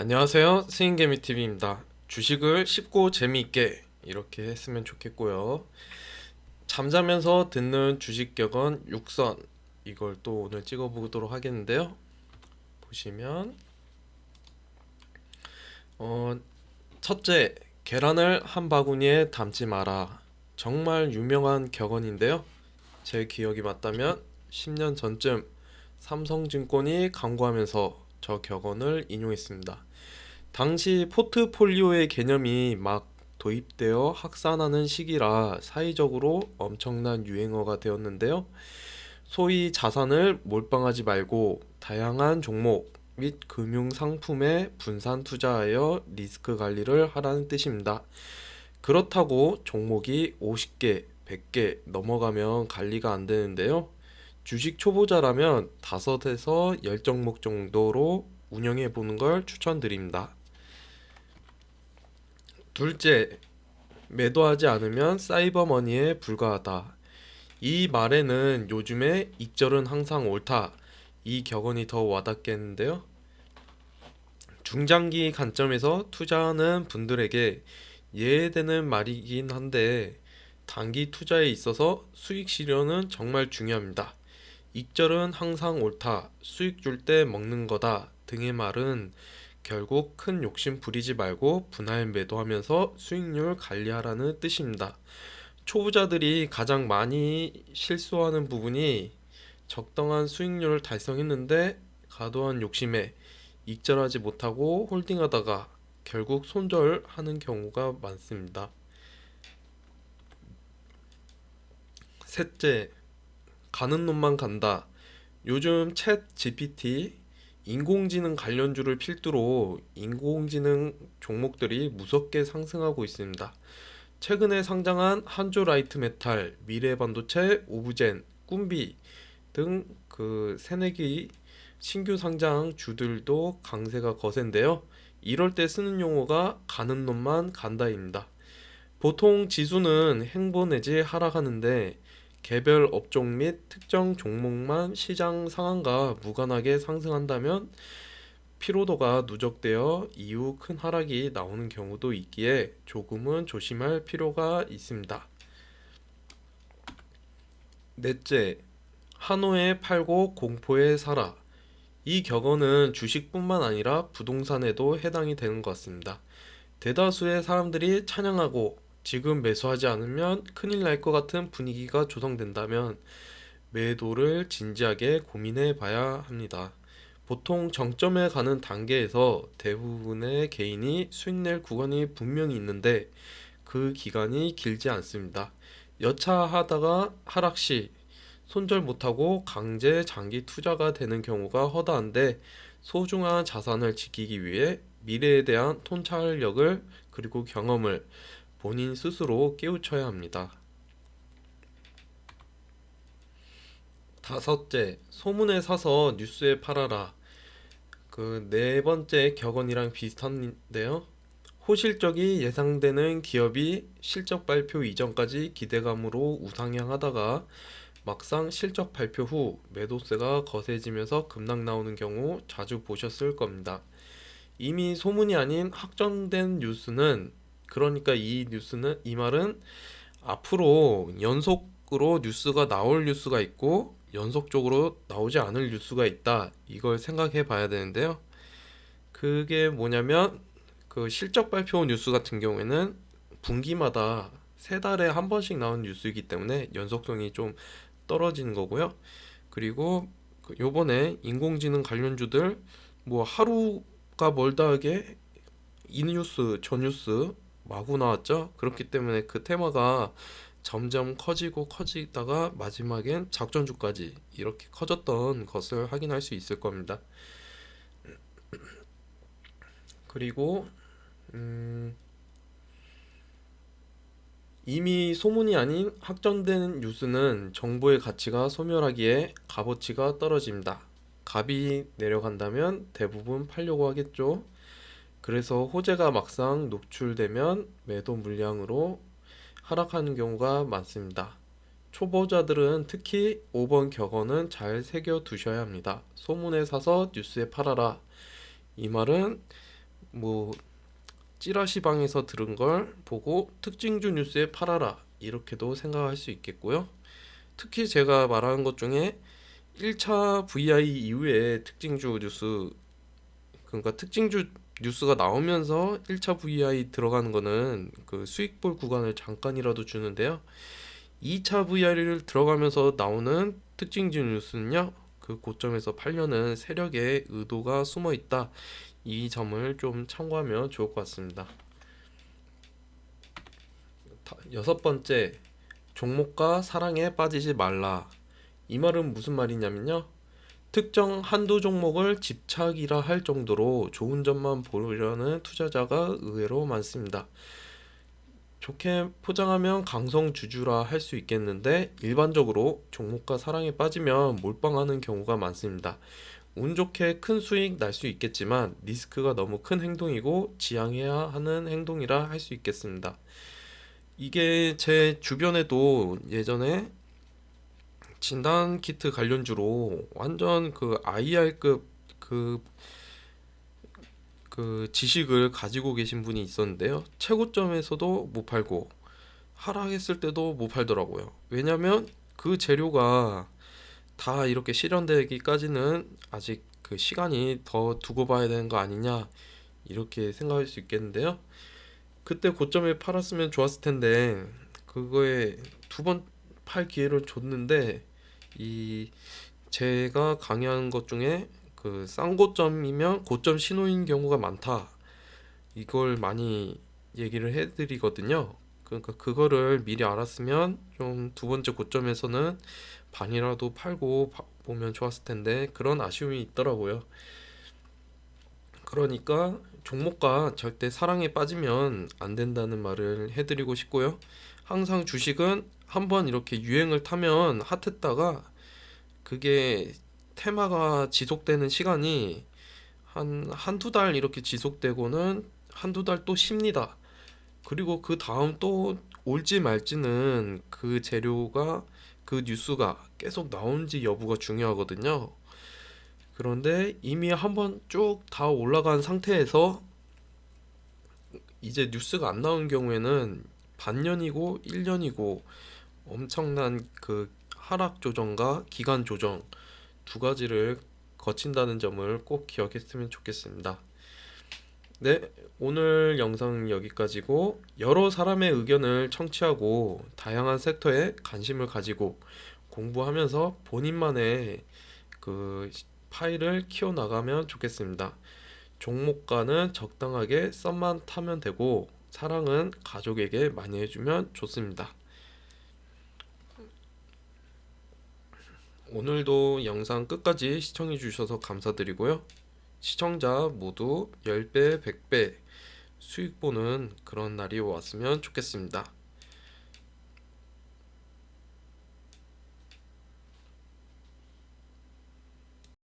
안녕하세요. 스윙개미TV입니다. 주식을 쉽고 재미있게 이렇게 했으면 좋겠고요. 잠자면서 듣는 주식 격언 6선 이걸 또 오늘 찍어보도록 하겠는데요. 보시면 어, 첫째, 계란을 한 바구니에 담지 마라. 정말 유명한 격언인데요. 제 기억이 맞다면 10년 전쯤 삼성증권이 광고하면서 저 격언을 인용했습니다. 당시 포트폴리오의 개념이 막 도입되어 확산하는 시기라 사회적으로 엄청난 유행어가 되었는데요. 소위 자산을 몰빵하지 말고 다양한 종목 및 금융 상품에 분산 투자하여 리스크 관리를 하라는 뜻입니다. 그렇다고 종목이 50개, 100개 넘어가면 관리가 안 되는데요. 주식 초보자라면 5에서 10종목 정도로 운영해 보는 걸 추천드립니다. 둘째, 매도하지 않으면 사이버머니에 불과하다. 이 말에는 요즘에 익절은 항상 옳다. 이 격언이 더 와닿겠는데요. 중장기 관점에서 투자하는 분들에게 이해되는 말이긴 한데 단기 투자에 있어서 수익 실현은 정말 중요합니다. 익절은 항상 옳다, 수익 줄 때 먹는 거다 등의 말은 결국 큰 욕심 부리지 말고 분할 매도하면서 수익률 관리하라는 뜻입니다. 초보자들이 가장 많이 실수하는 부분이 적당한 수익률을 달성했는데 과도한 욕심에 익절하지 못하고 홀딩하다가 결국 손절하는 경우가 많습니다. 셋째, 가는 놈만 간다. 요즘 챗 GPT, 인공지능 관련주를 필두로 인공지능 종목들이 무섭게 상승하고 있습니다. 최근에 상장한 한조라이트메탈, 미래반도체, 오브젠, 꿈비 등 그 새내기 신규 상장 주들도 강세가 거센데요. 이럴 때 쓰는 용어가 가는 놈만 간다입니다. 보통 지수는 행보 내지 하락하는데 개별 업종 및 특정 종목만 시장 상한과 무관하게 상승한다면 피로도가 누적되어 이후 큰 하락이 나오는 경우도 있기에 조금은 조심할 필요가 있습니다. 넷째, 한호에 팔고 공포에 사라. 이 격언은 주식뿐만 아니라 부동산에도 해당이 되는 것 같습니다. 대다수의 사람들이 찬양하고 지금 매수하지 않으면 큰일 날 것 같은 분위기가 조성된다면 매도를 진지하게 고민해 봐야 합니다. 보통 정점에 가는 단계에서 대부분의 개인이 수익 낼 구간이 분명히 있는데 그 기간이 길지 않습니다. 여차하다가 하락 시 손절 못하고 강제 장기 투자가 되는 경우가 허다한데 소중한 자산을 지키기 위해 미래에 대한 통찰력을 그리고 경험을 본인 스스로 깨우쳐야 합니다. 다섯째, 소문에 사서 뉴스에 팔아라. 그 네 번째 격언이랑 비슷한데요. 호실적이 예상되는 기업이 실적 발표 이전까지 기대감으로 우상향하다가 막상 실적 발표 후 매도세가 거세지면서 급락 나오는 경우 자주 보셨을 겁니다. 이미 소문이 아닌 확정된 뉴스는 그러니까 이 말은 앞으로 연속으로 뉴스가 나올 뉴스가 있고 연속적으로 나오지 않을 뉴스가 있다. 이걸 생각해 봐야 되는데요. 그게 뭐냐면 그 실적 발표 뉴스 같은 경우에는 분기마다 세 달에 한 번씩 나오는 뉴스이기 때문에 연속성이 좀 떨어지는 거고요. 그리고 요번에 인공지능 관련주들 뭐 하루가 멀다 하게 이 뉴스 저 뉴스 마구 나왔죠. 그렇기 때문에 그 테마가 점점 커지고 커지다가 마지막엔 작전주까지 이렇게 커졌던 것을 확인할 수 있을 겁니다. 그리고 음, 이미 소문이 아닌 확정된 뉴스는 정보의 가치가 소멸하기에 값어치가 떨어집니다. 값이 내려간다면 대부분 팔려고 하겠죠. 그래서 호재가 막상 노출되면 매도 물량으로 하락하는 경우가 많습니다. 초보자들은 특히 5번 격언은 잘 새겨 두셔야 합니다. 소문에 사서 뉴스에 팔아라. 이 말은 뭐 찌라시방에서 들은 걸 보고 특징주 뉴스에 팔아라 이렇게도 생각할 수 있겠고요. 특히 제가 말하는 것 중에 1차 VI 이후에 특징주 뉴스, 그러니까 특징주 뉴스가 나오면서 1차 VI 들어가는 거는 그 수익볼 구간을 잠깐이라도 주는데요. 2차 VI를 들어가면서 나오는 특징주 뉴스는요, 그 고점에서 팔려는 세력의 의도가 숨어 있다. 이 점을 좀 참고하면 좋을 것 같습니다. 여섯 번째, 종목과 사랑에 빠지지 말라. 이 말은 무슨 말이냐면요. 특정 한두 종목을 집착이라 할 정도로 좋은 점만 보려는 투자자가 의외로 많습니다. 좋게 포장하면 강성주주라 할 수 있겠는데 일반적으로 종목과 사랑에 빠지면 몰빵하는 경우가 많습니다. 운 좋게 큰 수익 날 수 있겠지만 리스크가 너무 큰 행동이고 지양해야 하는 행동이라 할 수 있겠습니다. 이게 제 주변에도 예전에 진단 키트 관련주로 완전 그 IR급 그, 그 지식을 가지고 계신 분이 있었는데요. 최고점에서도 못 팔고 하락했을 때도 못 팔더라고요. 왜냐면 그 재료가 다 이렇게 실현되기까지는 아직 그 시간이 더 두고 봐야 되는 거 아니냐 이렇게 생각할 수 있겠는데요. 그때 고점에 팔았으면 좋았을 텐데 그거에 두 번 팔 기회를 줬는데 이 제가 강의한 것 중에 그 쌍고점이면 고점 신호인 경우가 많다. 이걸 많이 얘기를 해드리거든요. 그러니까 그거를 미리 알았으면 좀 두 번째 고점에서는 반이라도 팔고 보면 좋았을 텐데 그런 아쉬움이 있더라고요. 그러니까 종목과 절대 사랑에 빠지면 안 된다는 말을 해드리고 싶고요. 항상 주식은 한번 이렇게 유행을 타면 핫했다가 그게 테마가 지속되는 시간이 한두 달 이렇게 지속되고는 한두 달 또 쉽니다. 그리고 그 다음 또 올지 말지는 그 재료가 그 뉴스가 계속 나온지 여부가 중요하거든요. 그런데 이미 한번 쭉 다 올라간 상태에서 이제 뉴스가 안 나온 경우에는 반년이고 1년이고 엄청난 그 하락 조정과 기간 조정 두 가지를 거친다는 점을 꼭 기억했으면 좋겠습니다. 네, 오늘 영상 여기까지고 여러 사람의 의견을 청취하고 다양한 섹터에 관심을 가지고 공부하면서 본인만의 그 파일을 키워나가면 좋겠습니다. 종목가는 적당하게 썸만 타면 되고 사랑은 가족에게 많이 해주면 좋습니다. 오늘도 영상 끝까지 시청해 주셔서 감사드리고요. 시청자 모두 10배, 100배 수익 보는 그런 날이 왔으면 좋겠습니다.